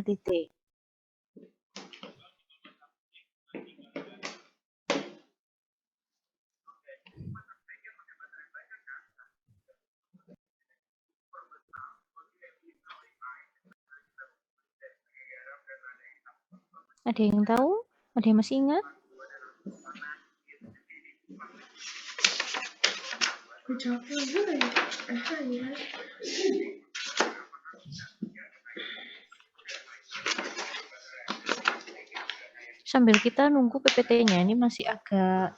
antar titik. Ada yang tahu? Ada yang masih ingat? Sambil kita nunggu PPT-nya, ini masih agak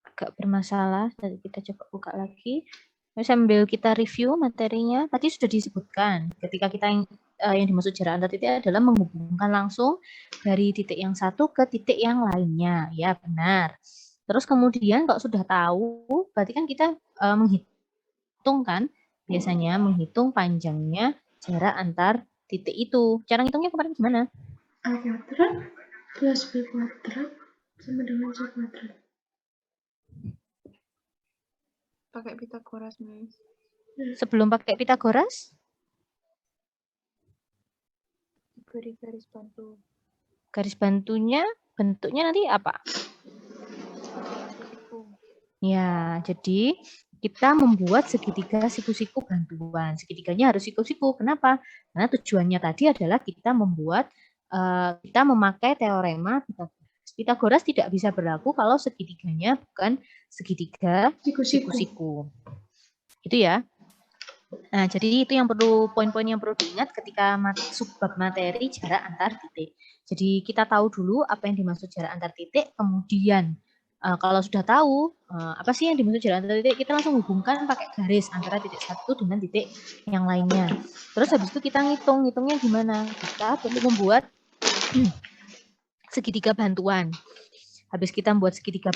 agak bermasalah. Jadi kita coba buka lagi. Sambil kita review materinya, tadi sudah disebutkan ketika kita yang dimaksud jarak antar titik adalah menghubungkan langsung dari titik yang satu ke titik yang lainnya. Ya, benar. Terus kemudian kalau sudah tahu, berarti kan kita menghitung kan, biasanya menghitung panjangnya jarak antar titik itu. Cara ngitungnya kemarin gimana? A kuadrat plus B kuadrat sama dengan C kuadrat. Pakai Pitagoras, Miss. Sebelum pakai Pitagoras? Beri garis bantu. Garis bantunya bentuknya nanti apa? Ya, jadi kita membuat segitiga siku-siku bantuan. Segitiganya harus siku-siku. Kenapa? Karena tujuannya tadi adalah kita membuat, kita memakai teorema Pitagoras. Pitagoras tidak bisa berlaku kalau segitiganya bukan segitiga siku-siku. Itu ya. Nah, jadi itu yang perlu, poin-poin yang perlu diingat ketika subbab materi jarak antar titik. Jadi kita tahu dulu apa yang dimaksud jarak antar titik, kemudian kalau sudah tahu apa sih yang dimaksud jarak antar titik, kita langsung hubungkan pakai garis antara titik satu dengan titik yang lainnya. Terus habis itu kita ngitungnya gimana? Kita perlu membuat segitiga bantuan. Habis kita membuat segitiga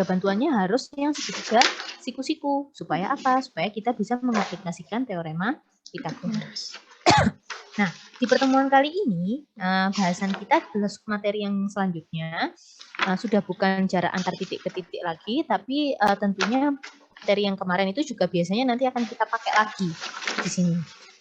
bantuannya harus yang segitiga siku-siku. Supaya apa? Supaya kita bisa mengaplikasikan teorema Pitagoras. Nah, di pertemuan kali ini, bahasan kita adalah materi yang selanjutnya. Sudah bukan jarak antar titik ke titik lagi, tapi tentunya materi yang kemarin itu juga biasanya nanti akan kita pakai lagi di sini.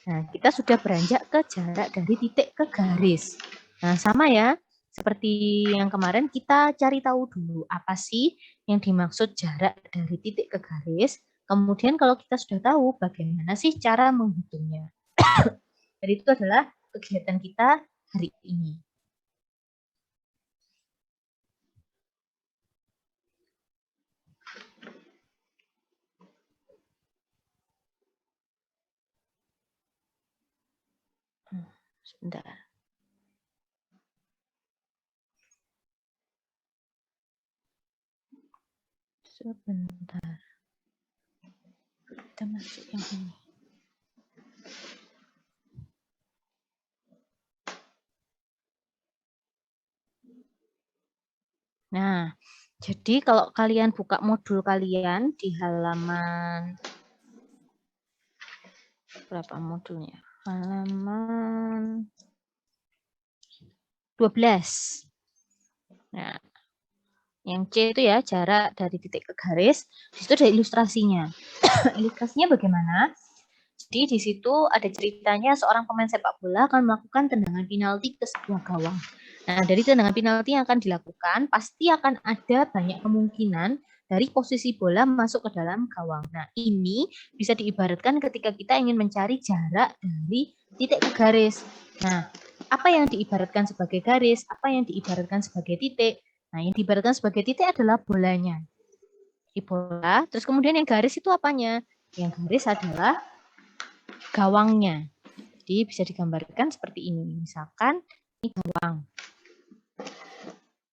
Nah, kita sudah beranjak ke jarak dari titik ke garis. Nah, sama ya. Seperti yang kemarin, kita cari tahu dulu apa sih yang dimaksud jarak dari titik ke garis. Kemudian kalau kita sudah tahu bagaimana sih cara menghitungnya. Jadi itu adalah kegiatan kita hari ini. Sebentar. Sebentar. Kita masuk yang ini. Nah, jadi kalau kalian buka modul kalian di halaman berapa modulnya? Halaman 12. Nah, yang C itu ya jarak dari titik ke garis. Di situ ada ilustrasinya. Ilustrasinya bagaimana? Jadi di situ ada ceritanya seorang pemain sepak bola akan melakukan tendangan penalti ke sebuah gawang. Nah, dari tendangan penalti yang akan dilakukan, pasti akan ada banyak kemungkinan dari posisi bola masuk ke dalam gawang. Nah, ini bisa diibaratkan ketika kita ingin mencari jarak dari titik ke garis. Nah, apa yang diibaratkan sebagai garis? Apa yang diibaratkan sebagai titik? Nah, yang diibaratkan sebagai titik adalah bolanya. Di bola, terus kemudian yang garis itu apanya? Yang garis adalah gawangnya. Jadi bisa digambarkan seperti ini. Misalkan ini gawang.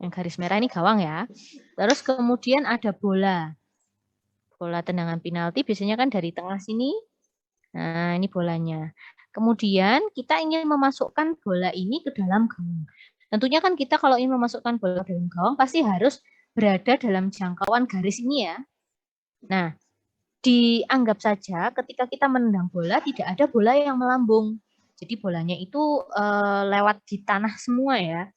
Yang garis merah ini gawang ya. Terus kemudian ada bola. Bola tendangan penalti biasanya kan dari tengah sini. Nah, ini bolanya. Kemudian kita ingin memasukkan bola ini ke dalam gawang. Tentunya kan kita kalau ingin memasukkan bola ke dalam gawang pasti harus berada dalam jangkauan garis ini ya. Nah, dianggap saja ketika kita menendang bola tidak ada bola yang melambung. Jadi bolanya itu lewat di tanah semua ya,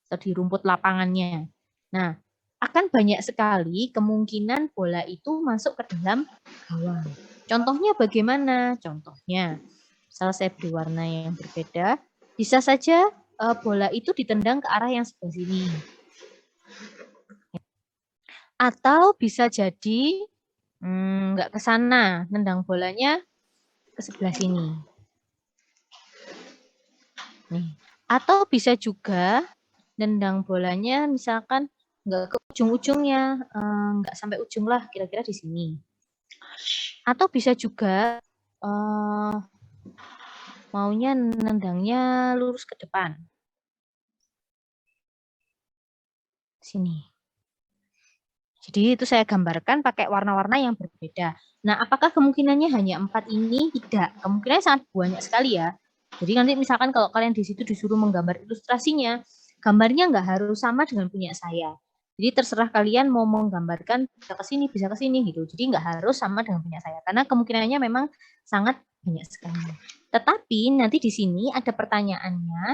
atau di rumput lapangannya. Nah, akan banyak sekali kemungkinan bola itu masuk ke dalam gawang. Contohnya bagaimana? Contohnya, Misal saya beri warna yang berbeda, bisa saja bola itu ditendang ke arah yang sebelah sini. Atau bisa jadi nggak ke sana, nendang bolanya ke sebelah sini. Nih. Atau bisa juga nendang bolanya misalkan nggak ke ujung-ujungnya, nggak sampai ujung lah, kira-kira di sini. Atau bisa juga maunya nendangnya lurus ke depan. Sini. Jadi itu saya gambarkan pakai warna-warna yang berbeda. Nah, apakah kemungkinannya hanya 4 ini? Tidak. Kemungkinannya sangat banyak sekali ya. Jadi nanti misalkan kalau kalian di situ disuruh menggambar ilustrasinya, gambarnya nggak harus sama dengan punya saya. Jadi terserah kalian mau menggambarkan bisa ke sini gitu. Jadi nggak harus sama dengan punya saya. Karena kemungkinannya memang sangat banyak sekali. Tetapi nanti di sini ada pertanyaannya.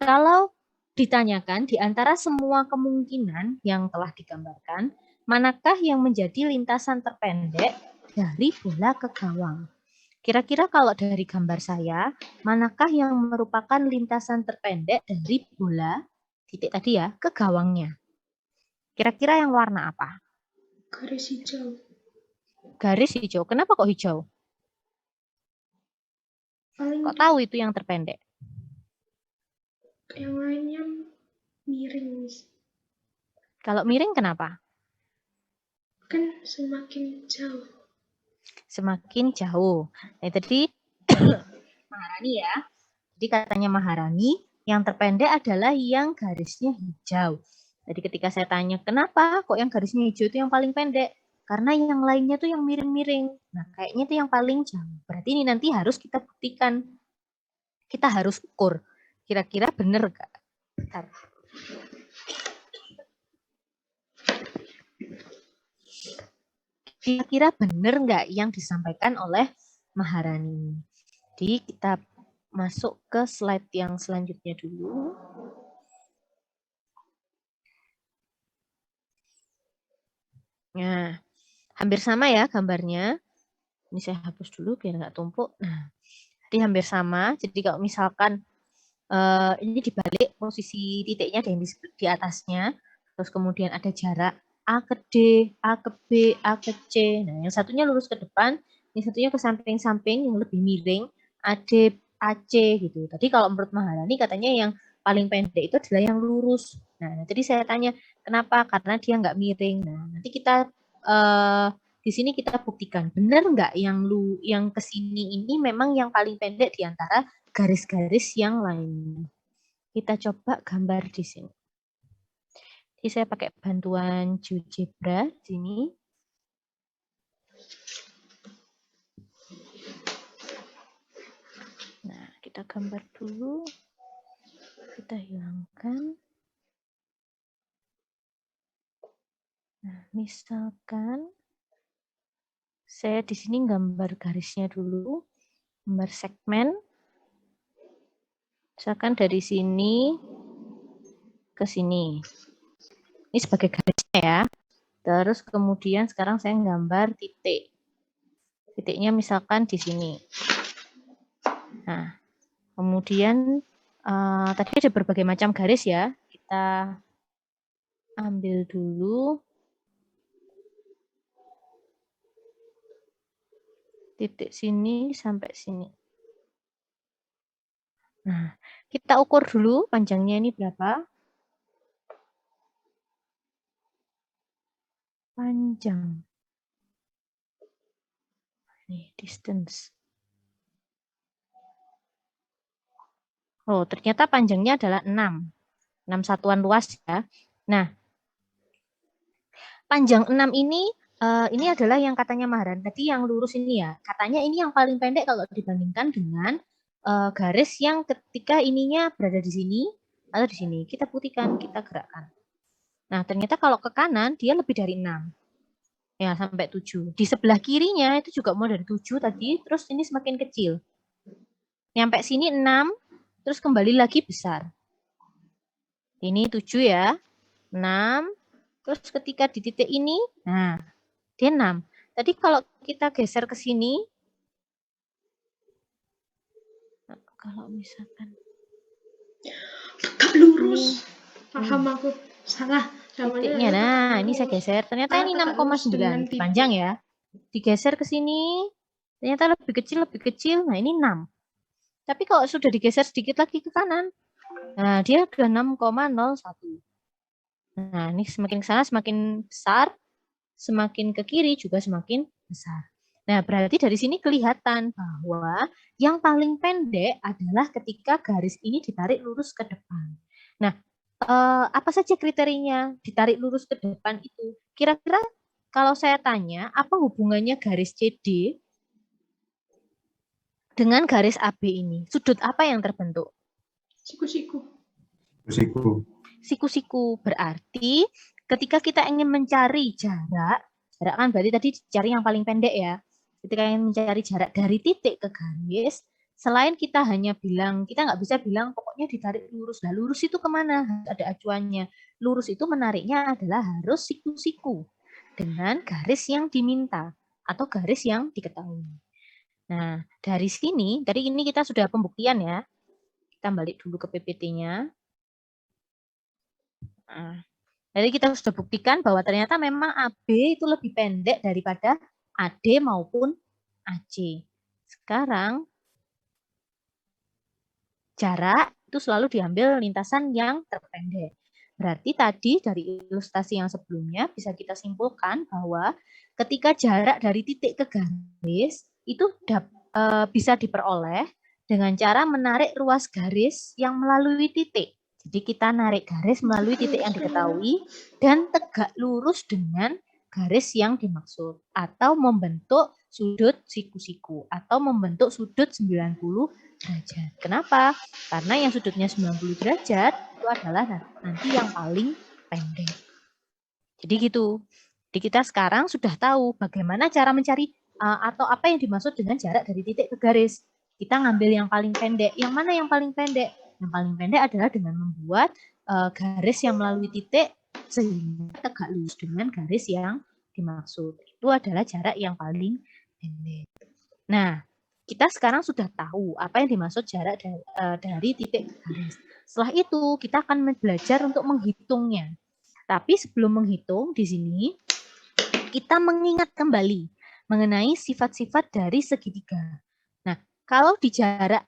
Kalau ditanyakan di antara semua kemungkinan yang telah digambarkan, manakah yang menjadi lintasan terpendek dari bola ke gawang? Kira-kira kalau dari gambar saya, manakah yang merupakan lintasan terpendek dari bola titik tadi ya ke gawangnya? Kira-kira yang warna apa? Garis hijau. Garis hijau. Kenapa kok hijau? Kok tahu itu yang terpendek? Yang lainnya miring. Kalau miring kenapa? Kan semakin jauh. Semakin jauh. Nah, tadi Maharani ya. Jadi katanya Maharani, yang terpendek adalah yang garisnya hijau. Jadi ketika saya tanya, kenapa kok yang garisnya hijau itu yang paling pendek? Karena yang lainnya tuh yang miring-miring. Nah, kayaknya itu yang paling jauh. Berarti ini nanti harus kita buktikan. Kita harus ukur. Kira-kira benar nggak? Bentar. Kira-kira benar nggak yang disampaikan oleh Maharani? Jadi kita masuk ke slide yang selanjutnya dulu. Nah, hampir sama ya gambarnya. Ini saya hapus dulu biar nggak tumpuk. Nah, jadi hampir sama. Jadi kalau misalkan ini dibalik posisi titiknya ada yang di atasnya, terus kemudian ada jarak A ke D, A ke B, A ke C. Nah, yang satunya lurus ke depan, yang satunya ke samping-samping yang lebih miring, AD, AC gitu. Tadi kalau menurut Maharani katanya yang paling pendek itu adalah yang lurus. Nah, tadi saya tanya kenapa? Karena dia nggak miring. Nah, nanti kita di sini kita buktikan benar nggak yang ke sini ini memang yang paling pendek di antara garis-garis yang lainnya. Kita coba gambar di sini. Jadi saya pakai bantuan GeoGebra di sini. Nah, kita gambar dulu. Kita hilangkan. Nah, misalkan saya di sini gambar garisnya dulu, gambar segmen. Misalkan dari sini ke sini. Ini sebagai garisnya ya. Terus kemudian sekarang saya gambar titik. Titiknya misalkan di sini. Nah, kemudian tadi ada berbagai macam garis ya. Kita ambil dulu titik sini sampai sini. Nah, kita ukur dulu panjangnya ini berapa. Panjang. Nih, distance. Oh, ternyata panjangnya adalah 6. 6 satuan luas ya. Nah, panjang 6 ini adalah yang katanya Maharan. Tadi yang lurus ini ya. Katanya ini yang paling pendek kalau dibandingkan dengan garis yang ketika ininya berada di sini atau di sini. Kita putihkan, kita gerakkan. Nah, ternyata kalau ke kanan dia lebih dari 6. Ya, sampai 7. Di sebelah kirinya itu juga mau dari 7 tadi, terus ini semakin kecil. Nyampe sini 6, terus kembali lagi besar. Ini 7 ya. 6. Terus ketika di titik ini, nah, dia 6. Tadi kalau kita geser ke sini, Kalau misalkan Tegak lurus. Paham aku. Salah. titiknya, nah ini saya geser. Ternyata ini tegak lurus dengan 6,9 panjang ya. Digeser ke sini, ternyata lebih kecil. Nah ini 6. Tapi kalau sudah digeser sedikit lagi ke kanan, nah dia udah 6,01. Nah ini semakin ke sana semakin besar, semakin ke kiri juga semakin besar. Nah berarti dari sini kelihatan bahwa yang paling pendek adalah ketika garis ini ditarik lurus ke depan. Nah apa saja kriterianya ditarik lurus ke depan itu? Kira-kira kalau saya tanya, apa hubungannya garis CD dengan garis AB ini? Sudut apa yang terbentuk? Siku-siku. Siku-siku. Berarti ketika kita ingin mencari jarak kan berarti tadi cari yang paling pendek ya. Ketika ingin mencari jarak dari titik ke garis, selain kita hanya bilang, kita nggak bisa bilang pokoknya ditarik lurus. Nah, lurus itu kemana? Ada acuannya. Lurus itu menariknya adalah harus siku-siku dengan garis yang diminta atau garis yang diketahui. Nah, dari sini, tadi ini kita sudah pembuktian ya. Kita balik dulu ke PPT-nya. Nah, jadi kita sudah buktikan bahwa ternyata memang AB itu lebih pendek daripada AD maupun AC. Sekarang, jarak itu selalu diambil lintasan yang terpendek. Berarti tadi dari ilustrasi yang sebelumnya bisa kita simpulkan bahwa ketika jarak dari titik ke garis itu bisa diperoleh dengan cara menarik ruas garis yang melalui titik. Jadi kita narik garis melalui titik yang diketahui dan tegak lurus dengan garis yang dimaksud atau membentuk sudut siku-siku atau membentuk sudut 90 derajat. Kenapa? Karena yang sudutnya 90 derajat itu adalah nanti yang paling pendek. Jadi gitu. Jadi kita sekarang sudah tahu bagaimana cara mencari atau apa yang dimaksud dengan jarak dari titik ke garis. Kita ngambil yang paling pendek. Yang mana yang paling pendek? Yang paling pendek adalah dengan membuat garis yang melalui titik sehingga tegak lurus dengan garis yang dimaksud. Itu adalah jarak yang paling pendek. Nah, kita sekarang sudah tahu apa yang dimaksud jarak dari titik ke garis. Setelah itu, kita akan belajar untuk menghitungnya. Tapi sebelum menghitung, di sini kita mengingat kembali mengenai sifat-sifat dari segitiga. Nah, kalau di jarak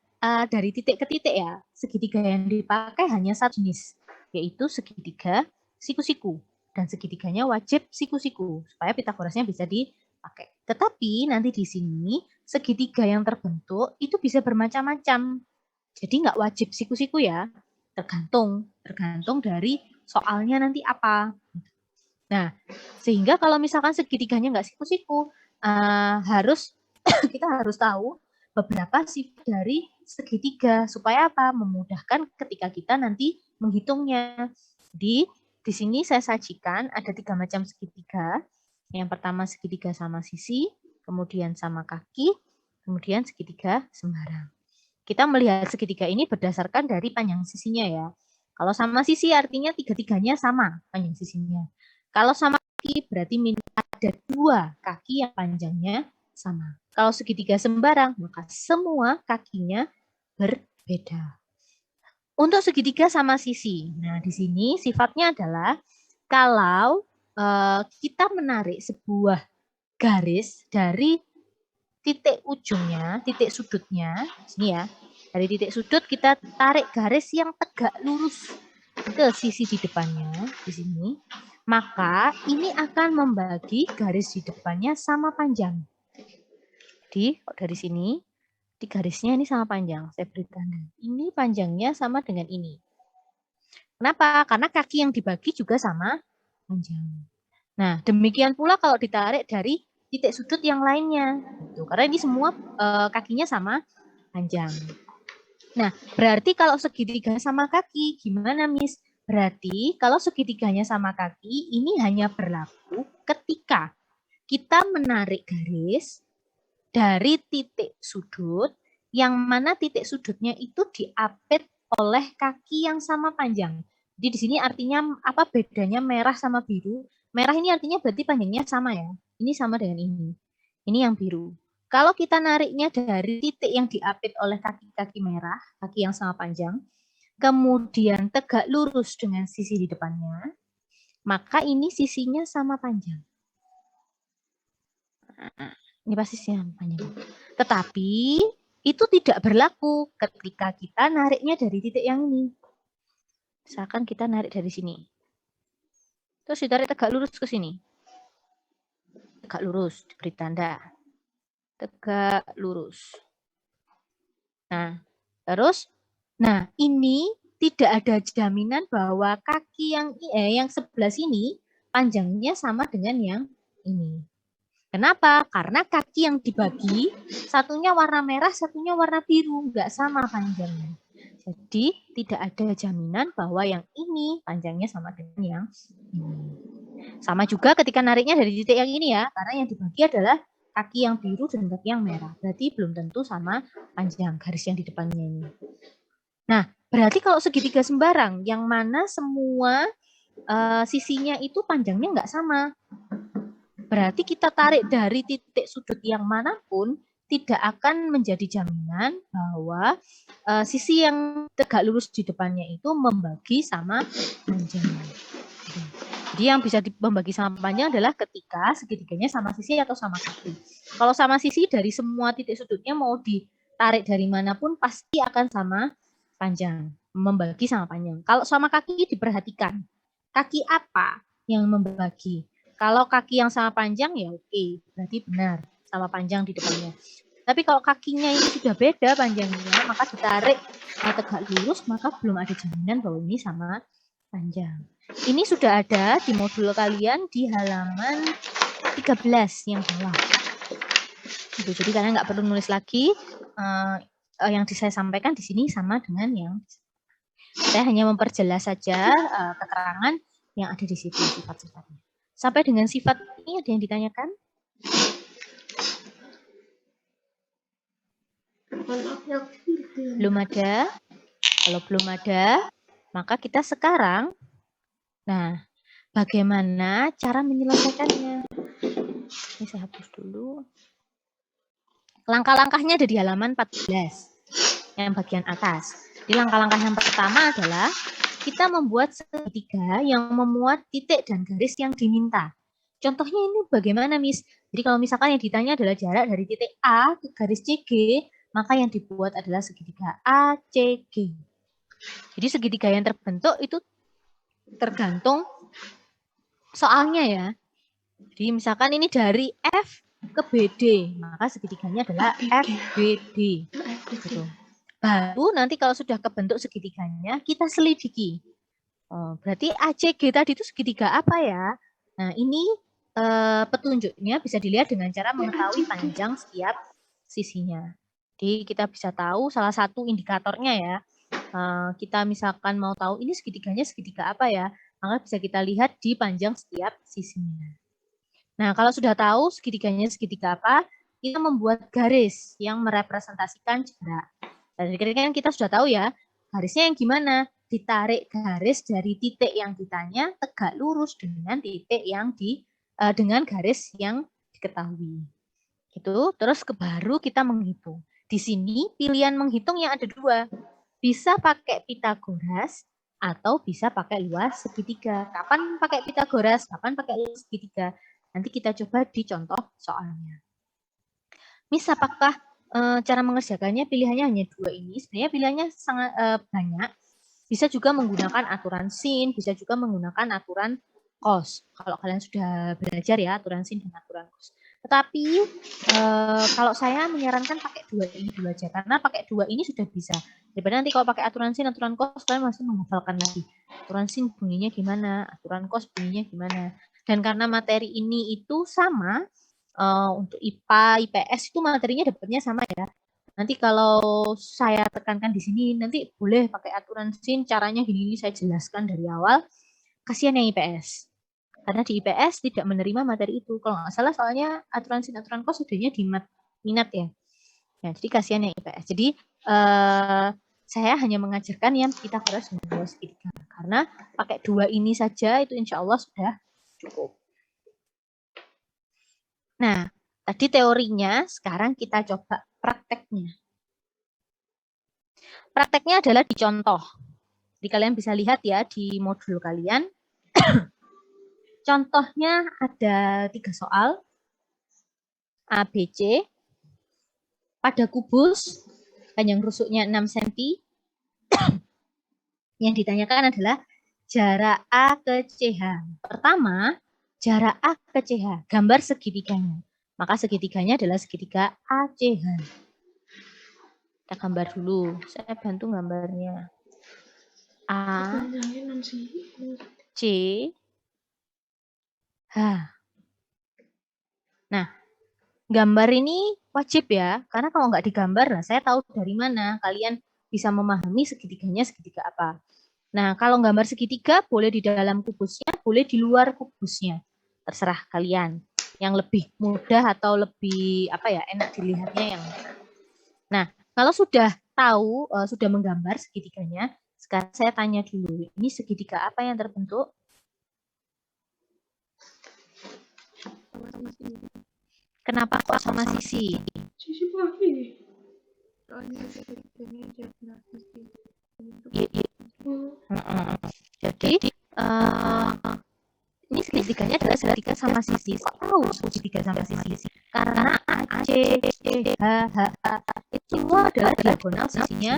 dari titik ke titik ya, segitiga yang dipakai hanya satu jenis, yaitu segitiga siku-siku. Dan segitiganya wajib siku-siku, supaya Pitagorasnya bisa dipakai. Tetapi nanti di sini, segitiga yang terbentuk itu bisa bermacam-macam. Jadi nggak wajib siku-siku ya, tergantung dari soalnya nanti apa. Nah, sehingga kalau misalkan segitiganya nggak siku-siku, kita harus tahu beberapa sifat dari segitiga supaya apa? Memudahkan ketika kita nanti menghitungnya. Di sini saya sajikan ada 3 macam segitiga. Yang pertama segitiga sama sisi, kemudian sama kaki, kemudian segitiga sembarang. Kita melihat segitiga ini berdasarkan dari panjang sisinya ya. Kalau sama sisi artinya tiga-tiganya sama panjang sisinya. Kalau sama kaki berarti ada 2 kaki yang panjangnya sama. Kalau segitiga sembarang, maka semua kakinya berbeda. Untuk segitiga sama sisi, nah di sini sifatnya adalah kalau kita menarik sebuah garis dari titik ujungnya, titik sudutnya, sini ya, dari titik sudut kita tarik garis yang tegak lurus ke sisi di depannya, di sini, maka ini akan membagi garis di depannya sama panjang. Jadi dari sini, di garisnya ini sama panjang, saya beri tanda. Ini panjangnya sama dengan ini. Kenapa? Karena kaki yang dibagi juga sama panjang. Nah, demikian pula kalau ditarik dari titik sudut yang lainnya. Karena ini semua kakinya sama panjang. Nah, berarti kalau segitiga sama kaki, gimana, Miss? Berarti kalau segitiganya sama kaki, ini hanya berlaku ketika kita menarik garis dari titik sudut, yang mana titik sudutnya itu diapit oleh kaki yang sama panjang. Jadi di sini artinya apa bedanya merah sama biru? Merah ini artinya berarti panjangnya sama ya. Ini sama dengan ini. Ini yang biru. kalau kita nariknya dari titik yang diapit oleh kaki-kaki merah, kaki yang sama panjang, kemudian tegak lurus dengan sisi di depannya, maka ini sisinya sama panjang. Nah, ini pasti sama panjang. Tetapi itu tidak berlaku ketika kita nariknya dari titik yang ini. Misalkan kita narik dari sini. Terus ditarik tegak lurus ke sini. Tegak lurus, diberi tanda. Tegak lurus. Nah, terus, ini tidak ada jaminan bahwa kaki yang sebelah sini panjangnya sama dengan yang ini. Kenapa? Karena kaki yang dibagi, satunya warna merah, satunya warna biru, nggak sama panjangnya. Jadi tidak ada jaminan bahwa yang ini panjangnya sama dengan yang ini. Sama juga ketika nariknya dari titik yang ini ya, karena yang dibagi adalah kaki yang biru dan kaki yang merah. Berarti belum tentu sama panjang garis yang di depannya ini. Nah, berarti kalau segitiga sembarang, yang mana semua sisinya itu panjangnya nggak sama. Berarti kita tarik dari titik sudut yang manapun, tidak akan menjadi jaminan bahwa sisi yang tegak lurus di depannya itu membagi sama panjang. Jadi yang bisa membagi sama panjang adalah ketika segitiganya sama sisi atau sama kaki. Kalau sama sisi dari semua titik sudutnya mau ditarik dari manapun pasti akan sama panjang, membagi sama panjang. Kalau sama kaki diperhatikan, kaki apa yang membagi? Kalau kaki yang sama panjang ya oke, berarti benar sama panjang di depannya. Tapi kalau kakinya ini sudah beda panjangnya, maka ditarik tegak lurus, maka belum ada jaminan bahwa ini sama panjang. Ini sudah ada di modul kalian di halaman 13 yang bawah. Jadi kalian nggak perlu nulis lagi. Yang saya sampaikan di sini sama dengan yang saya hanya memperjelas saja keterangan yang ada di situ sifat-sifatnya. Sampai dengan sifat ini ada yang ditanyakan? Belum ada. Kalau belum ada, maka kita sekarang, bagaimana cara menyelesaikannya? Ini saya hapus dulu. Langkah-langkahnya ada di halaman 14, yang bagian atas. Di langkah-langkah yang pertama adalah kita membuat segitiga yang memuat titik dan garis yang diminta. Contohnya ini bagaimana, Miss? Jadi kalau misalkan yang ditanya adalah jarak dari titik A ke garis CG, maka yang dibuat adalah segitiga ACG. Jadi segitiga yang terbentuk itu tergantung soalnya ya. Jadi misalkan ini dari F ke BD, maka segitiganya adalah FBD. Gitu. Baru nanti kalau sudah kebentuk segitiganya, kita selidiki. Oh, berarti ACG tadi itu segitiga apa ya? Nah, ini petunjuknya bisa dilihat dengan cara mengetahui panjang setiap sisinya. Jadi kita bisa tahu salah satu indikatornya ya. Kita misalkan mau tahu ini segitiganya segitiga apa ya, maka bisa kita lihat di panjang setiap sisinya. Nah, kalau sudah tahu segitiganya segitiga apa, kita membuat garis yang merepresentasikan jarak. Jadi kan kita sudah tahu ya, garisnya yang gimana? Ditarik garis dari titik yang ditanya tegak lurus dengan titik yang dengan garis yang diketahui. Gitu. Terus baru kita menghitung. Di sini pilihan menghitung yang ada dua. Bisa pakai Pitagoras atau bisa pakai luas segitiga. Kapan pakai Pitagoras? Kapan pakai luas segitiga? Nanti kita coba di contoh soalnya. Miss, apakah cara mengerjakannya pilihannya hanya dua ini? Sebenarnya pilihannya sangat banyak. Bisa juga menggunakan aturan sin, bisa juga menggunakan aturan cos. Kalau kalian sudah belajar ya aturan sin dan aturan cos. Tetapi kalau saya menyarankan pakai dua ini dulu aja, karena pakai dua ini sudah bisa. Daripada nanti kalau pakai aturan sin, aturan cos, kalian masih menghafalkan lagi. Aturan sin bunyinya gimana, aturan cos bunyinya gimana. Dan karena materi ini itu sama, untuk IPA, IPS itu materinya dapatnya sama ya. Nanti kalau saya tekankan di sini, nanti boleh pakai aturan sin, caranya gini saya jelaskan dari awal. Kasihan yang IPS. Karena di IPS tidak menerima materi itu. Kalau nggak salah soalnya aturan sin, aturan kos sudahnya di minat ya. Jadi kasihan yang IPS. Jadi saya hanya mengajarkan yang Pitagoras dan luas segitiga. Karena pakai dua ini saja itu insya Allah sudah cukup. Nah, Tadi teorinya, sekarang kita coba prakteknya. Prakteknya adalah di contoh. Jadi kalian bisa lihat ya di modul kalian. Contohnya ada 3 soal. A, B, C. Pada kubus, panjang rusuknya 6 cm. Yang ditanyakan adalah jarak A ke CH. Pertama, jarak A ke CH. Gambar segitiganya. Maka segitiganya adalah segitiga ACH. Kita gambar dulu. Saya bantu gambarnya. A, C, H. Nah, gambar ini wajib ya. Karena kalau nggak digambar, nah saya tahu dari mana kalian bisa memahami segitiganya segitiga apa. Nah, kalau gambar segitiga boleh di dalam kubusnya, boleh di luar kubusnya. Terserah kalian. Yang lebih mudah atau lebih enak dilihatnya yang. Nah, kalau sudah tahu, sudah menggambar segitiganya, sekarang saya tanya dulu, ini segitiga apa yang terbentuk? Kenapa kok sama sisi? Sisi lagi. Soalnya segitiganya jarak sisi. Jadi, ini segitiganya adalah segitiga sama sisi. Kok tahu segitiga sama sisi? Karena AC, H, itu semua adalah diagonal sisinya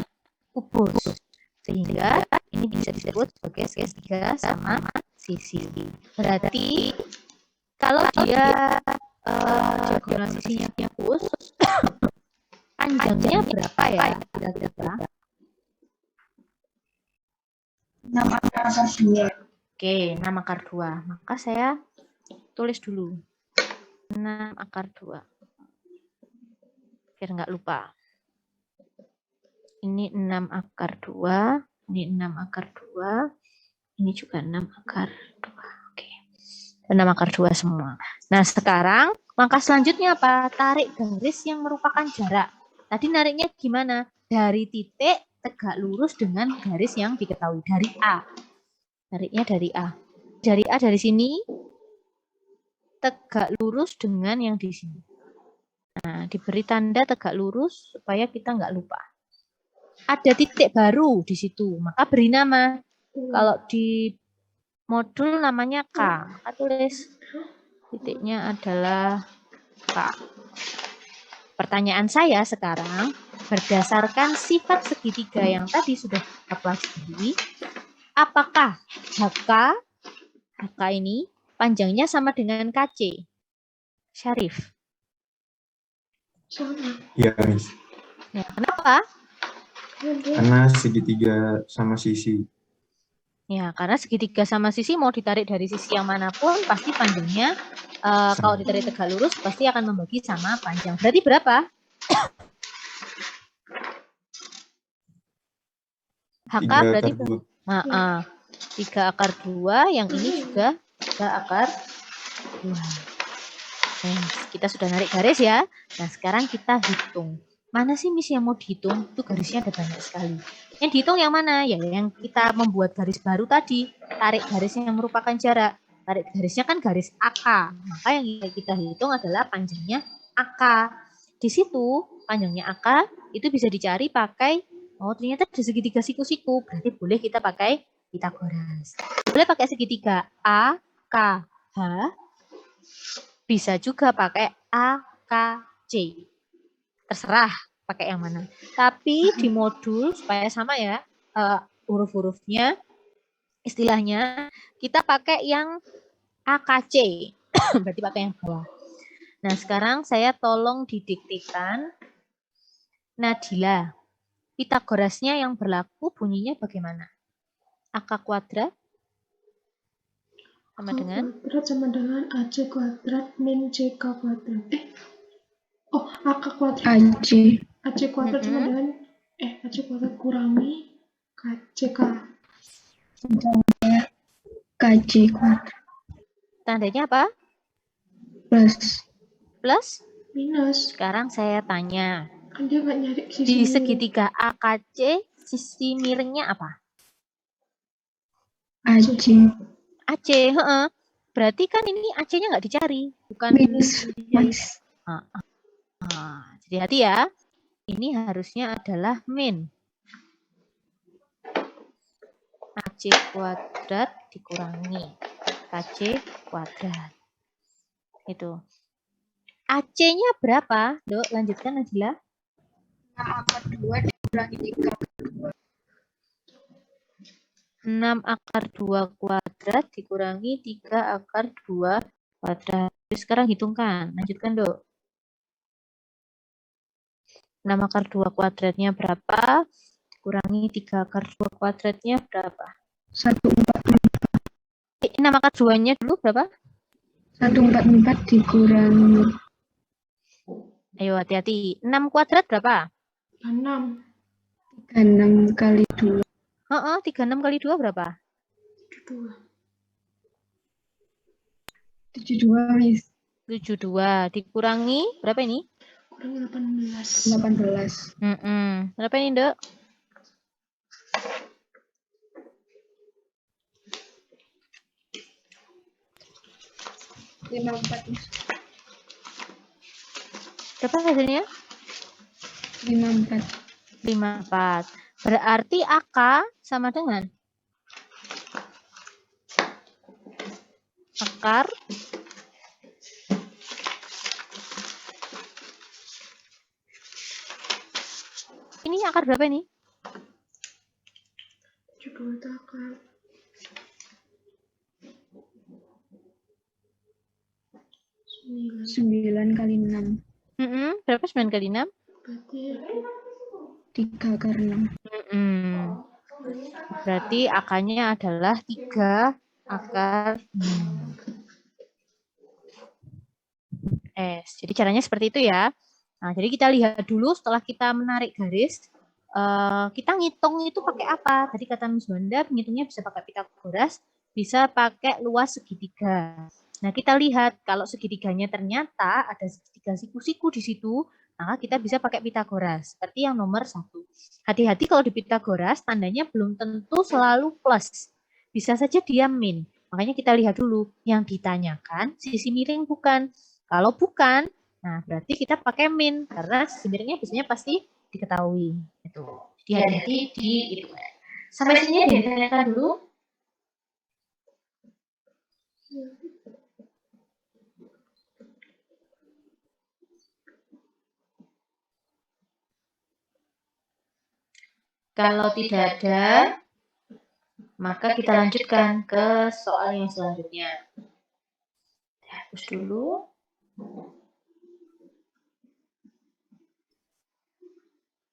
kubus. Sehingga ini bisa disebut sebagai segitiga sama sisi. Berarti kalau dia diagonal sisinya kubus, panjangnya berapa ya kira-kira? 6 akar 2. Oke, 6 akar 2. Maka saya tulis dulu. 6 akar 2. Biar nggak lupa. Ini 6 akar 2. Ini 6 akar 2. Ini juga 6 akar 2. Oke. 6 akar 2 semua. Nah, sekarang langkah selanjutnya apa? Tarik garis yang merupakan jarak. Tadi nariknya gimana? Dari titik tegak lurus dengan garis yang diketahui. Dari A. Nariknya dari A. Dari A dari sini tegak lurus dengan yang di sini. Nah, diberi tanda tegak lurus supaya kita nggak lupa. Ada titik baru di situ, maka beri nama. Kalau di modul namanya K, maka tulis titiknya adalah K. Pertanyaan saya sekarang, berdasarkan sifat segitiga yang tadi sudah kita pelajari, apakah HK ini panjangnya sama dengan KC? Syarif. Sama. Iya, Miss. Ya, kenapa? Karena segitiga sama sisi. Ya, karena segitiga sama sisi mau ditarik dari sisi yang manapun, pasti panjangnya kalau ditarik tegak lurus pasti akan membagi sama panjang. Berarti berapa? HK berarti 3 akar 2, yang ini juga 3 akar 2. Kita sudah narik garis ya. Nah, sekarang kita hitung. Mana sih Miss yang mau dihitung? Itu garisnya ada banyak sekali. Yang dihitung yang mana? Ya, yang kita membuat garis baru tadi. Tarik garisnya yang merupakan jarak. Tarik garisnya kan garis AK. Maka yang kita hitung adalah panjangnya AK. Di situ panjangnya AK itu bisa dicari pakai, oh ternyata ada segitiga siku-siku. Berarti boleh kita pakai Pitagoras. Boleh pakai segitiga A, K, H. Bisa juga pakai A, K, C. Terserah pakai yang mana. Tapi di modul supaya sama ya huruf-hurufnya, istilahnya kita pakai yang AKC. Berarti pakai yang bawah. Nah, sekarang saya tolong didiktikan Nadila. Pitagorasnya yang berlaku bunyinya bagaimana? AK kuadrat sama dengan? Kuadrat sama dengan AC kuadrat min CK kuadrat. AK kuadrat. AC kuadrat sama dengan AC kuadrat kurangi CK. KC kuadrat. Tandanya apa? Plus. Plus? Minus. Sekarang saya tanya. Kan dia nggak nyari sisi. Di segitiga AKC, sisi miringnya apa? AC. AC, Berarti kan ini AC-nya nggak dicari. Bukan minus. Jadi hati ya. Ini harusnya adalah min. AC kuadrat dikurangi KC kuadrat. Itu. AC-nya berapa, Dok? Lanjutkan, Najila. 6/2 dikurangi 3/2. 6/2 kuadrat dikurangi 3/2 kuadrat. Sekarang hitungkan. Lanjutkan, Dok. 6/2 kuadratnya berapa? Dikurangi 3/2 kuadratnya berapa? 144. 6/2-nya dulu berapa? 144 dikurangi. Ayo hati-hati. 6 kuadrat berapa? 6. 36 kali 2. 36 kali 2 berapa? 72, Miss. 72 dikurangi berapa ini? Kurangi 18. Berapa ini, Dok? 54, Miss. Berapa hasilnya? 54. 54. Berarti AK sama dengan akar ini akar berapa ini? 72 itu akar 9 kali 6. Berapa 9 kali 6? Berarti 3 akar 6. Berarti akarnya adalah 3 akar 6. Jadi caranya seperti itu ya. Nah, jadi kita lihat dulu setelah kita menarik garis, kita ngitung itu pakai apa? Tadi kata Miss Wanda, ngitungnya bisa pakai Pitagoras, bisa pakai luas segitiga. Nah, kita lihat kalau segitiganya ternyata ada segitiga siku-siku di situ, maka kita bisa pakai Pitagoras, seperti yang nomor 1. Hati-hati kalau di Pitagoras, tandanya belum tentu selalu plus. Bisa saja dia min. Makanya kita lihat dulu, yang ditanyakan sisi miring bukan. Kalau bukan, nah berarti kita pakai min, karena sisi miringnya biasanya pasti diketahui. Itu. Jadi hati-hati di itu. Sampai sini ditanyakan dulu. Kalau tidak ada, maka kita lanjutkan ke soal yang selanjutnya. Hapus dulu.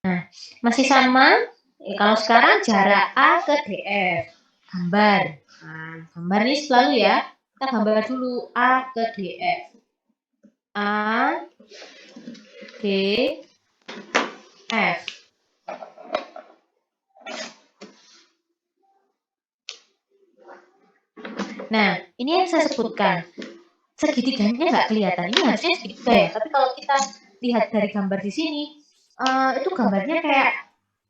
Nah, masih sama. Kalau sekarang jarak A ke DF. Gambar. Nah, gambar ini selalu ya. Kita gambar dulu A ke DF. A, D, F. Nah, ini yang saya sebutkan. Segitiganya nggak kelihatan. Ini harusnya segitiga ya. Tapi kalau kita lihat dari gambar di sini, itu gambarnya kayak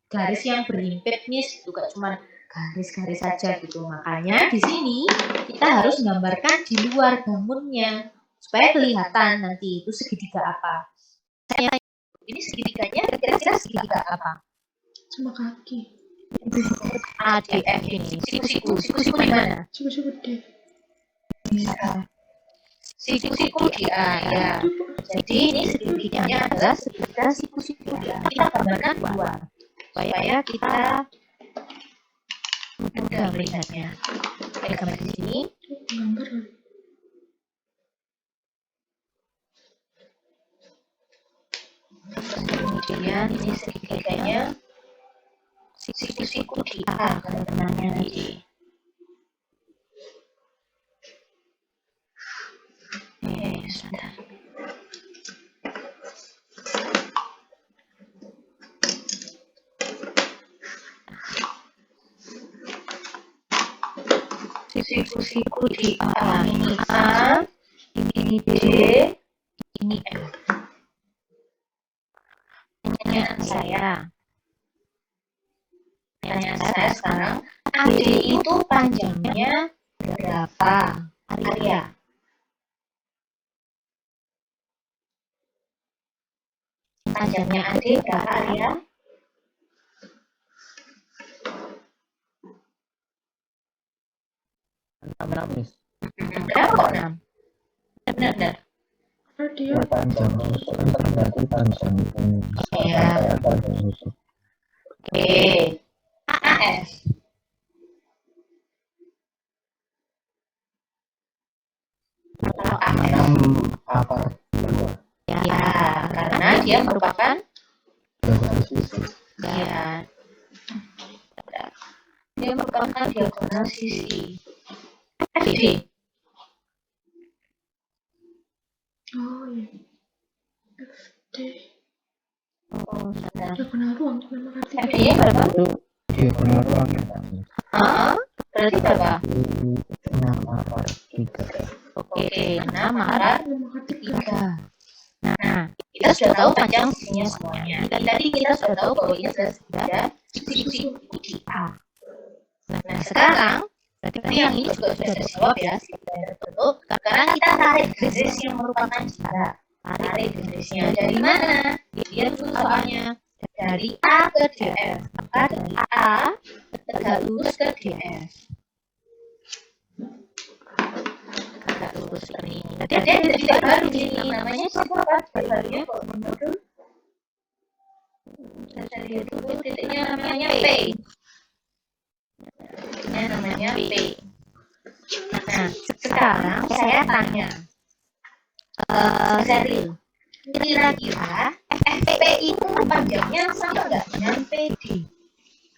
garis yang berimpit, Miss. Itu gak cuma garis-garis saja gitu. Makanya di sini kita harus menggambarkan di luar bangunnya supaya kelihatan nanti itu segitiga apa. Saya tanya, ini segitiganya kira-kira segitiga apa? Cuma kaki. ADF ini. Siku-siku di mana? Siku-siku D. Siku-siku di A ya. Jadi ini segitiganya adalah segitiga siku-siku di A. Kita gambarkan dua supaya kita mudah melihatnya. Ada gambar di sini. Gambar. Kemudian ini segitiganya siku-siku di A benangnya di. Sebentar. Siku-siku di A. Ini A, ini D, ini F. Pertanyaan saya sekarang, AD itu panjangnya berapa? Arya. panjangnya AD berapa ya? Enam, Miss. Kenapa kok 6? Benar. Radio. Panjang rusuk kan berarti panjang ini. Iya. Panjang rusuk. Oke. AF. Kalau AF. 6 apa? Ya, karena dia merupakan Sisi. ya. Dia merupakan diagonal sisi. FD. Oh iya. FD. Oh, sebentar. Diagonal ruang nama arti. FD-nya berapa? Itu diagonal ruang ya, Berarti berapa? 6 apa? 3. Oke, 6 maka Nama arti 3. Nah, kita sudah tahu panjang sisinya semuanya. Tadi kita sudah tahu bahwa ini sudah sisi A. Nah, sekarang berarti yang ini juga sudah dijawab ya, tertutup. Karena kita tarik garis yang merupakan jarak. Tarik garisnya dari mana? Dia tuh soalnya dari A ke DF. Maka dari A tegak lurus ke DF. Tegak lurus seperti ini. Tadi ada titik baru di sini. Namanya siapa? Barunya kok menurut? Dari itu titiknya namanya P. Namanya P. Nah, sekarang saya tanya, Seril, kira-kira FP itu panjangnya sama nggak dengan PD?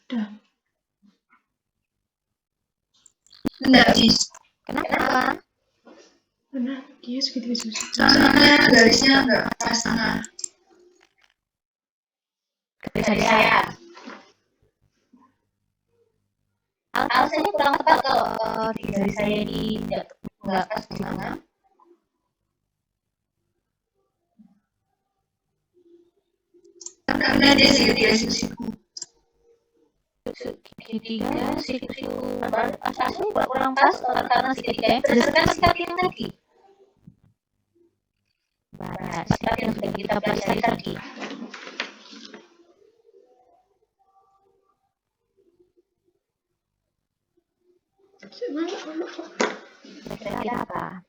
Udah. Enggak, Miss. Kenapa? Benar, dia segitu. Soalnya garisnya enggak pas tengah. Dari saya. Alasannya kurang tepat kalau di garis saya ini nggak pas di tengah. Karena dia segitiga sisiku. Segitiga, siku asasnya kurang pas karena segitiganya berdasarkan sikap yang tadi. Sikap yang sudah kita pelajari tadi. Kira-kira apa?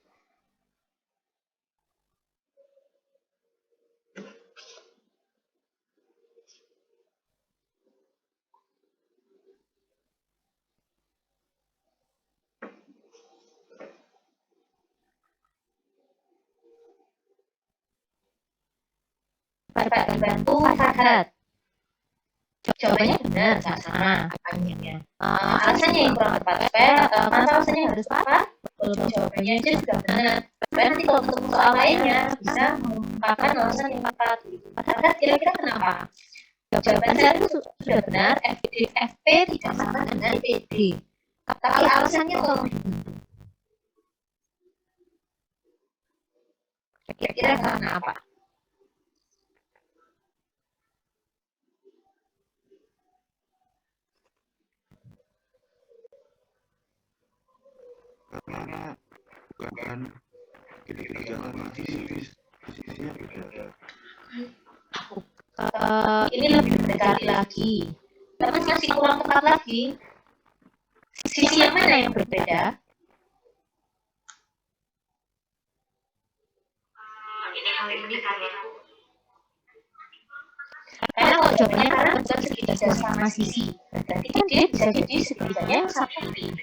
Bapak bantu Farhat. Jawabannya benar, sama panjangnya. Alasannya yang kurang tepat. Masa alasannya harus apa? Kalau jawabannya aja sudah benar. Nanti kalau ketemu soal lainnya bisa mengungkapkan alasan yang tepat. Farhat kira-kira kenapa? Jawaban saya itu sudah benar. FP tidak sama dengan PD. Tapi alasannya tolong dibantu. Kira-kira karena apa? Bukan kira-kira sisinya beda. Ini lebih mendekati lagi. Tapi masih kurang tepat lagi. Sisi yang mana yang berbeda? Karena kalau jawabannya karena bukan segitiga sama sisi, berarti kan dia bisa jadi segitiganya yang satu ini.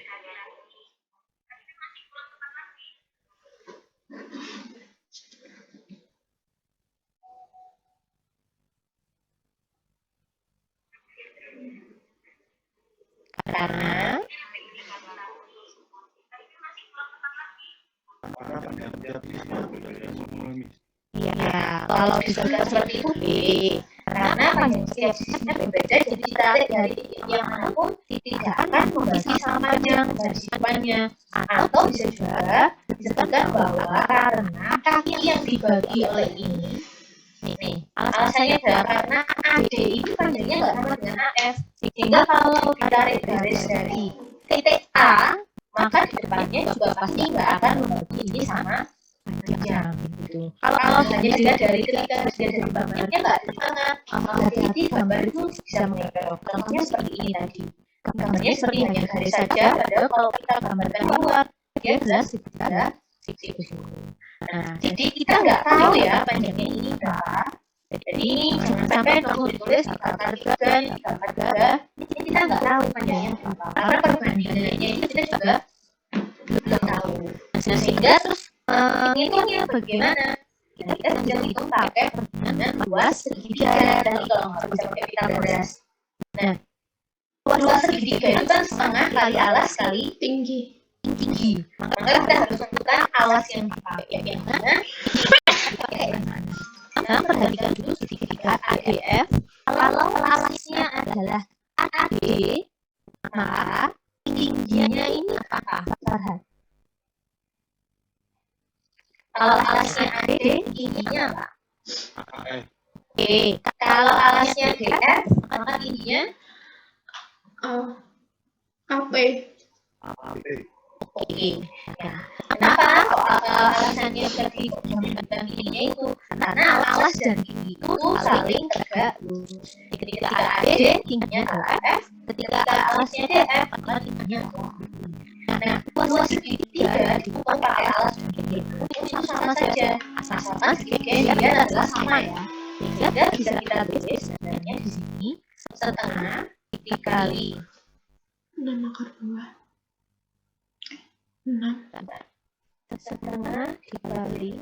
Karena ya, kalau disebutkan seperti itu B. Karena panjang setiap sisinya berbeda, jadi ditarik dari yang manapun tidak akan membagi sama panjang dari depannya. Atau bisa juga disebutkan bahwa karena kaki yang dibagi oleh ini, alasannya adalah karena AD itu panjangnya nggak sama dengan AF. Sehingga kalau ditarik garis dari titik A, maka di depannya juga pasti nggak akan membagi ini sama panjang gitu. Kalau hanya dilihat dari ketika sudah dari gambarnya nggak ada tengah. Hati-hati gambar itu bisa mengepel. Contohnya seperti ini tadi. Gambarnya seperti hanya garis saja, padahal kalau kita gambarkan keluar, dia jelas ada siklus. Nah, jadi kita nggak tahu ya panjangnya ini berapa. Jadi jangan sampai kamu ditulis di angka 3, di angka 2, kita nggak tahu panjangnya berapa. Karena perbandingannya itu kita juga belum tahu. Nah, sehingga terus ngitungnya bagaimana? Kita bisa hitung pakai perbandingan luas segitiga dan kalau nggak bisa pakai Pythagoras. Nah, luas segitiga itu kan setengah kali alas kali tinggi. Maka kita harus tentukan alas yang dipakai yang mana, dipakai yang mana. Nah, perhatikan dulu segitiga ADF. Kalau alasnya adalah AD, maka tingginya ini apa? Farhan? Kalau alasnya AD, tingginya apa? Kalau alasnya DF, maka tingginya AP. Oke. Nah, kenapa alasannya tadi dan tingginya itu? Karena alas dan tinggi itu saling tegak lurus. Ketika AD tingginya adalah F, ketika alasnya DF maka tingginya adalah. Nah, luas segitiga dibuat pakai alas dan tinggi itu sama saja. Asalkan segitiga dia adalah sama ya. Sehingga bisa kita tulis sebenarnya di sini setengah dikali 6 akar 2. 6 setengah dikali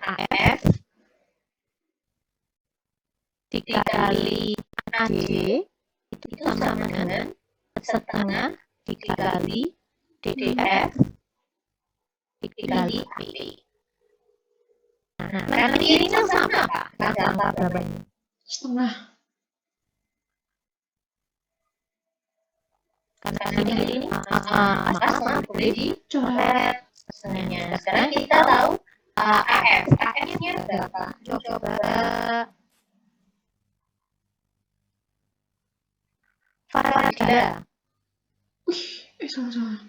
AF dikali AD itu sama dengan setengah dikali DDF dikali AP. Nah, kanan kirinya sama Pak. Ada angka berapa ini? setengah. Kanan kiri ini sama boleh dicoret setengahnya. Sekarang kita tahu AF. AF-nya berapa? Coba Farida. Salah.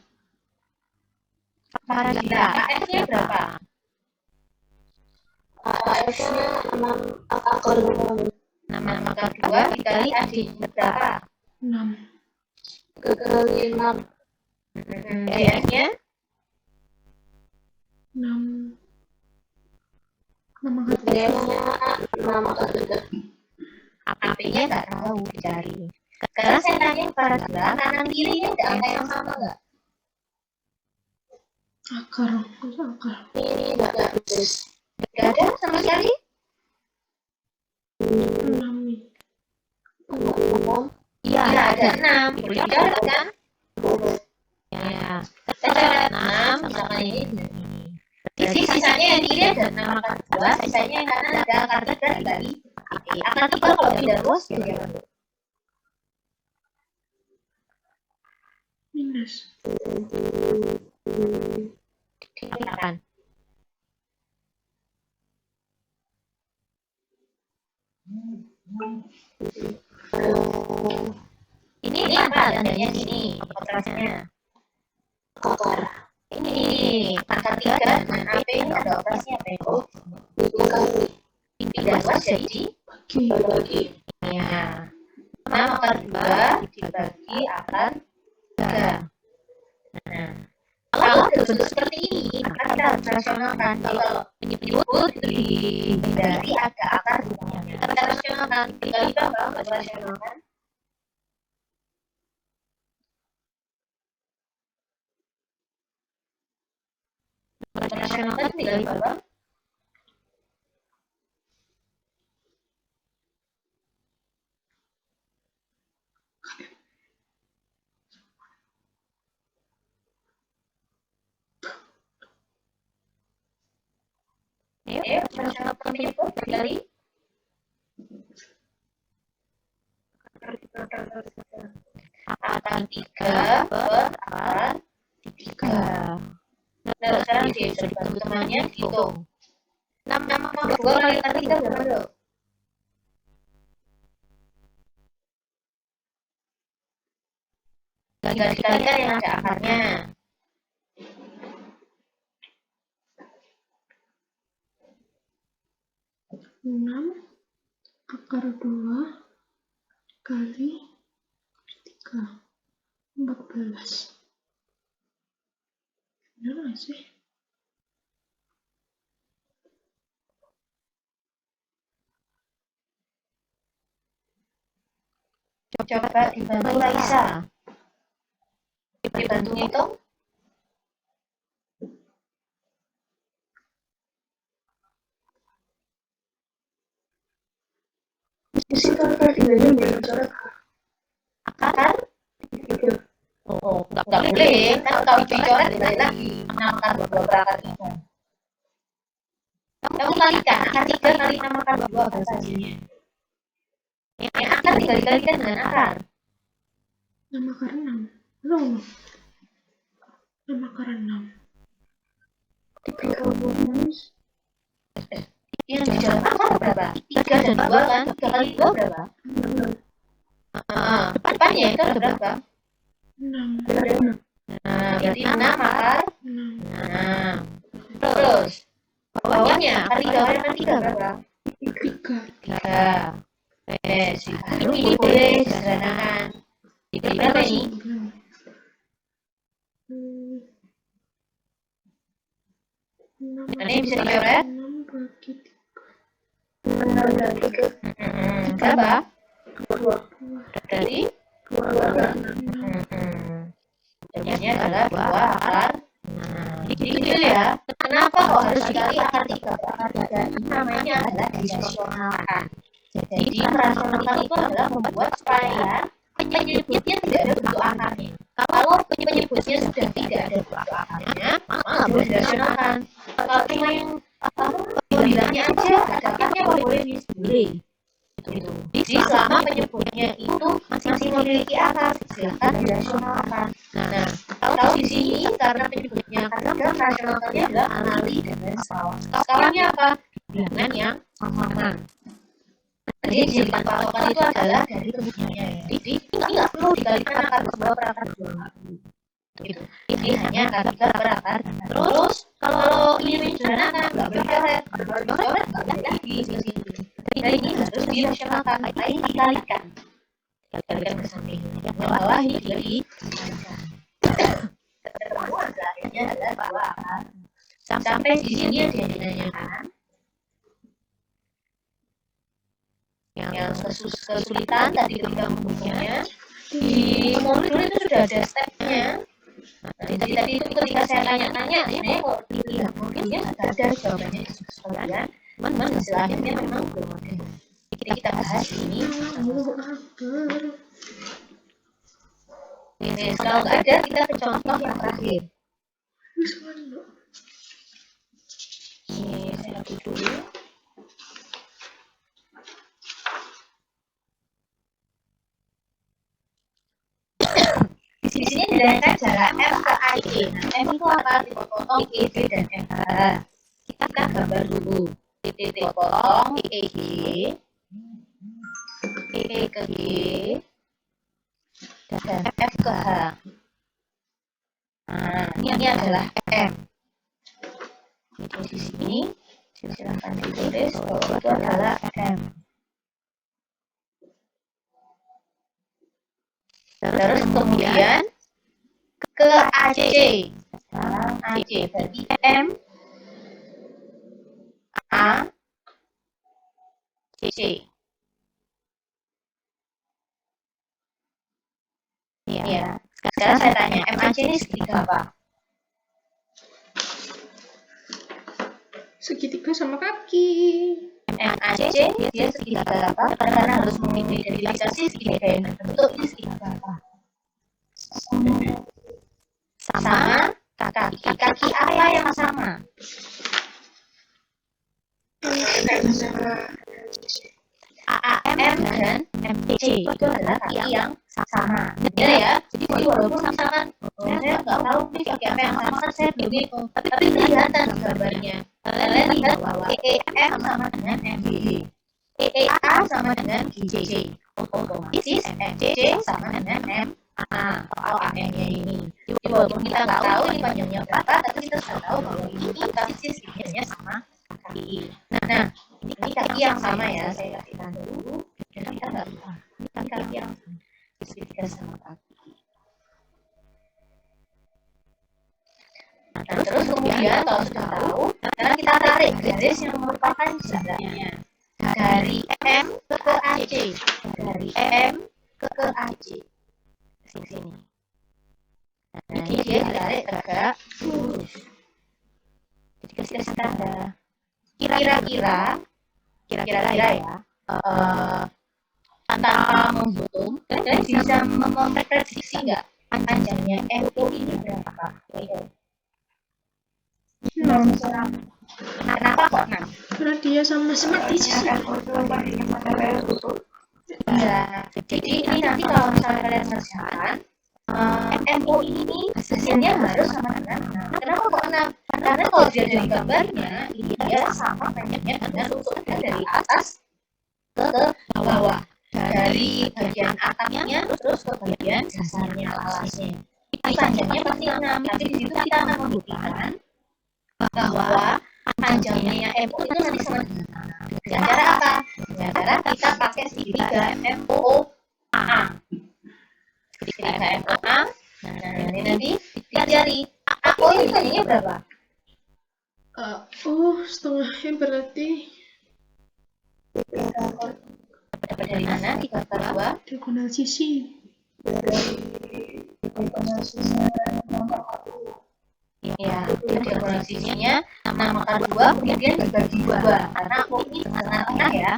Farida. AF-nya berapa? AF-nya 6 akar 2. 6 akar 2 dikali AD-nya berapa? 6 Kali 6. DF-nya 6 akar 3. DF-nya 6 akar 3. AP-nya nggak tahu dicari. Sekarang saya tanya Farida, kanan kirinya ada angka yang sama nggak? Akar. Ini nggak ada persis. Nggak ada sama sekali? 6 nih. 6. Iya, ada 6. Boleh dicoret kan? Ya, kita coret 6 sama ini dan ini. Jadi sisanya yang kiri ada 6 akar 2, sisanya yang kanan ada akar 3 dikali AP. Akar 3 kalau tidak luas bagaimana? Minus. Dikalikan. Ini apa tandanya sini? Operasinya. Akar. Ini akar 3 dengan AP ini ada operasinya apa itu? Dikali. Tidak luas jadi Bagi. ya. 6 akar 2 dibagi akar 3. Nah, kalau ada bentuk seperti ini, maka kita harus rasionalkan. Kalau menyebut itu dihindari ada akar 2-nya. Kita rasionalkan. Dikali berapa? Kita rasionalkan. Rasionalkan dikali berapa? Ayo, rasionalkan menyebut dikali akar 3 per akar 3. Nah, sekarang dihitung teman-temannya dihitung. 6 akar 2 kali akar 3 berapa dong? Tinggal dikalikan yang ada akarnya. 6 akar 2 kali 3. 14. Bener gak sih? Coba dibantu Raisa. Dibantu ngitung. Di situ akar 3-nya belum coret. Akar? Oh, nggak boleh. Kan kalau dicoret berarti 6 akar 2 akar 3. Kamu kalikan akar 3 kali 6 akar 2 bahasanya. Yang akar dikali-kalikan dengan akar. 6 akar 6. Belum. 6 akar 6. 36. Yang di dalam akar berapa? 3 dan 2 kan? 3 kali 2 berapa? Depannya itu ada berapa? 6. Nah, berarti 6 akar 6. 6. Terus, bawahnya akar 3 kali akar 3 berapa? 3. 3. Ini boleh disederhanakan. Diberi berapa ini? 6 Ini bisa dicoret? 6 bagi 6 dan 3. Berapa? 2. Dari 2 akar 6. Jadinya adalah 2 akar. Jadi gitu ya. Kenapa kok harus dikali akar 3? Akar 3 ini namanya adalah dirasionalkan. Jadi merasionalkan itu adalah membuat supaya penyebutnya tidak ada bentuk akarnya. Kalau penyebutnya sudah tidak ada bentuk akarnya, maka nggak boleh dirasionalkan. Kalau cuma yang bilangnya aja ada akarnya boleh boleh. Jadi selama penyebutnya itu masih memiliki akar, silakan dirasionalkan. Nah, kalau di sini karena penyebutnya karena rasionalkannya adalah anali dan skala. Skalanya apa? Bilangan yang sama. Jadi dijadikan patokan itu adalah dari penyebutnya. Jadi nggak perlu dikalikan akar 2 per akar 2. Gitu. Jadi hanya akar 3 per akar. Terus kalau ingin menyederhanakan nggak boleh coret, nggak boleh lagi di sini. Jadi ini harus dirasionalkan, lain dikalikan. Dikalikan ke samping. Yang bawah ini dikalikan. Ketemuan akhirnya adalah 2 akar. Sampai di sini ada yang ditanyakan. Yang kesulitan tadi ketika menghubungnya di modul itu sudah ada stepnya. Jadi tadi itu ketika saya tanya-tanya, sebenarnya kok dilihat modulnya sudah ada jawabannya di sekalian. Cuman hasil akhirnya memang belum ada. Jadi kita bahas ini. Kalau nggak ada, kita ke contoh yang terakhir. Ini saya hapus dulu. Di sini dilakukan jarak M ke AG. Nah, M itu apa? Titik potong EG dan MH. Kita gambar dulu. Titik potong EG, E ke G, dan F ke H. Nah, ini adalah M. Jadi di sini silakan ditulis bahwa itu adalah M. Terus kemudian ke AC. Sekarang AC berarti M A C. Ya. Sekarang saya tanya, MAC ini segitiga apa? Segitiga sama kaki. MAC dia segitiga apa? Karena harus mengidentifikasi segitiga yang terbentuk ini segitiga apa? Sama kaki apa yang sama? AAM dan MC itu adalah kaki yang sama. Ya. Jadi walaupun misalkan saya nggak tahu nih kaki apa yang sama, saya bingung. Tapi kelihatan gambarnya. Kalian lihat bahwa EEM sama dengan MGG, EEA sama dengan GJ. Otomatis MCC sama dengan MA atau AM-nya ini. Jadi walaupun kita nggak tahu ini panjangnya berapa, tapi kita sudah tahu bahwa ini pasti segitiga sama kaki. Nah, ini kaki yang sama ya, saya kasih tanda dulu, dan kita nggak lupa. Ini kaki yang segitiga sama kaki. Nah, terus kemudian kalau sudah tahu, sekarang kita tarik garis yang merupakan jaraknya dari M ke AC, dari M ke AC. Sini. Nah, ini dia ditarik tegak lurus. Jadi kasih tanda. Kira-kira ya, tanpa menghitung, kalian bisa memprediksi nggak panjangnya MO ini berapa? Kenapa kok 6? Karena dia sama seperti sisi. Iya, jadi ini nanti kalau misalnya kalian kerjakan, MO ini hasilnya harus sama dengan 6. Kenapa kok 6? Karena kalau dia dari gambarnya, ini dia sama banyaknya dengan urutan dari atas ke bawah. Dari bagian atapnya terus ke bagian dasarnya, alasnya. Ini panjangnya pasti 6, tapi di situ kita akan membuktikan bahwa panjangnya MO itu nanti sama dengan 6. Dengan cara apa? Dengan cara kita pakai segitiga MOA. Segitiga MOA. Nah, ini nanti kita cari MO ini panjangnya berapa? Setengahnya berarti Dapat dari mana? 3/2 diagonal sisi. Ya, diagonal sisinya 6/2 kemudian dibagi 2. Karena aku ini tengah-tengah ya.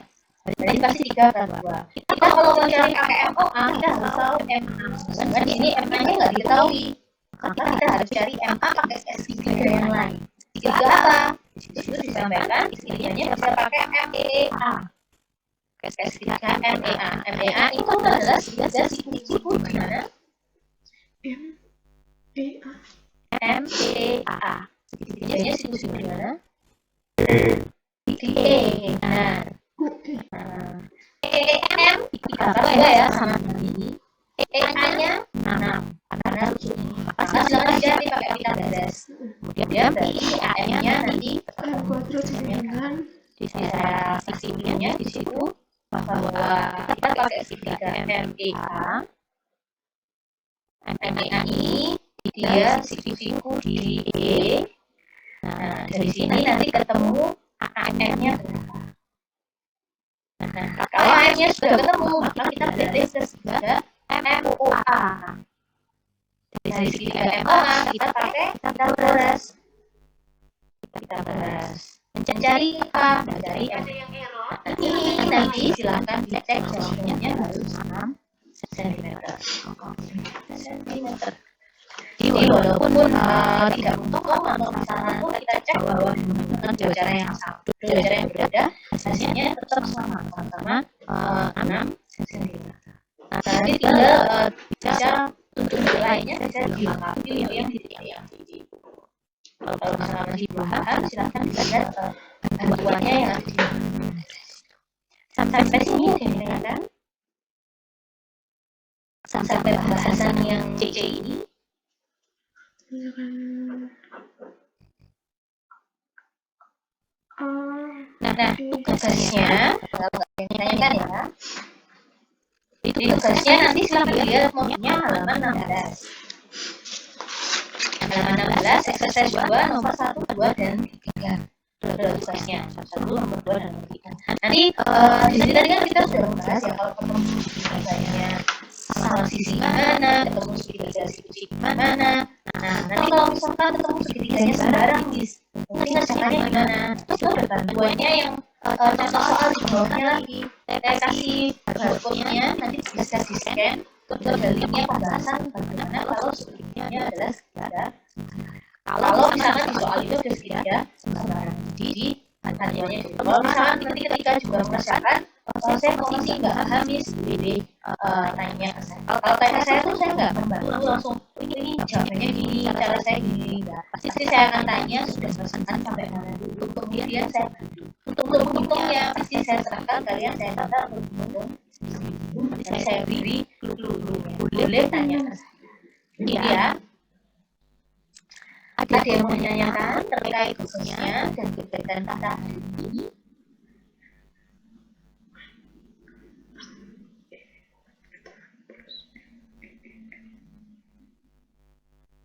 Jadi pasti 3/2. Kita kalau mencari pakai MOA, kita harus tahu MA. Sebenarnya di sini MA-nya nggak diketahui. Maka kita harus cari MA pakai segitiga yang lain. Segitiga apa? Di situ disampaikan istilahnya bisa pakai MEA. Segitiga MEA. MEA itu adalah segitiga siku di mana? MEA. Segitiganya siku di mana? Di E. Nah, EM kita tahu ya sama dengan ini. EA-nya 6 karena lucu ini. Maka silakan aja dipakai pita garis. Kemudian PIA-nya nanti kuadrat dengan di saya simbolnya di situ bahwa kita pakai segitiga MEA. MEA ini dia siku di E. Nah, dari sini nanti ketemu AM-nya berapa. Nah, kalau AM-nya sudah ketemu, maka kita berarti segitiga MOA. Dari segitiga MOA kita pakai kita balas. Kita balas. Mencari apa? Mencari M. Ini nanti silakan dicek jawabannya harus 6 cm. Jadi walaupun tidak untuk atau misalnya pun kita cek bahwa dengan dua cara yang sama, dua cara yang berbeda, hasilnya tetap sama-sama 6 cm. Nah, nanti tinggal bisa tunjuk lainnya bisa dilengkapi yang titik. Kalau misalnya masih paham, silakan dilihat bantuannya yang ada di sampai sini ada yang ditanyakan? Sampai bahasan yang C ini. Nah, tugasnya kalau nggak ditanyakan ya, itu tugasnya nanti silahkan lihat maunya halaman 16. Halaman 16, exercise 2, nomor 1, 2, dan 3. Dua tugasnya, 1, nomor 2, dan nomor 3. Nanti di sini tadi kan kita sudah membahas ya kalau ketemu segitiganya sama sisi mana, ketemu segitiga sisi mana. Nah, nanti kalau misalkan ketemu segitiganya sembarang, nanti caranya gimana? Terus ada bantuannya yang contoh soal di bawahnya lagi. Saya kasih barcode-nya, nanti bisa di scan. Terus ada linknya pembahasan bagaimana kalau segitiganya adalah segitiga. Kalau misalkan di soal itu ada segitiga sembarang. Jadi bantuannya itu. Kalau misalkan nanti ketika juga merasakan saya posisi nggak paham nih sendiri tanya ke saya. Kalau tanya saya tuh saya nggak membantu langsung ini jawabannya gini, cara saya gini, enggak. Pasti saya akan tanya sudah selesai sampai mana dulu, kemudian saya bantu. Untuk bentuknya pasti saya serahkan kalian, saya minta untuk bentuk. Saya beri dulu boleh tanya ke saya. Jadi ya. Ada yang menanyakan terkait khususnya dan kegiatan pada hari ini?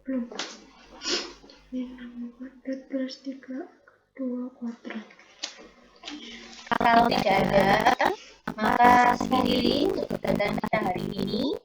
Belum. Min 6 kuadrat plus 3 2 kuadrat. Kalau tidak ada, maka sendiri untuk kegiatan pada hari ini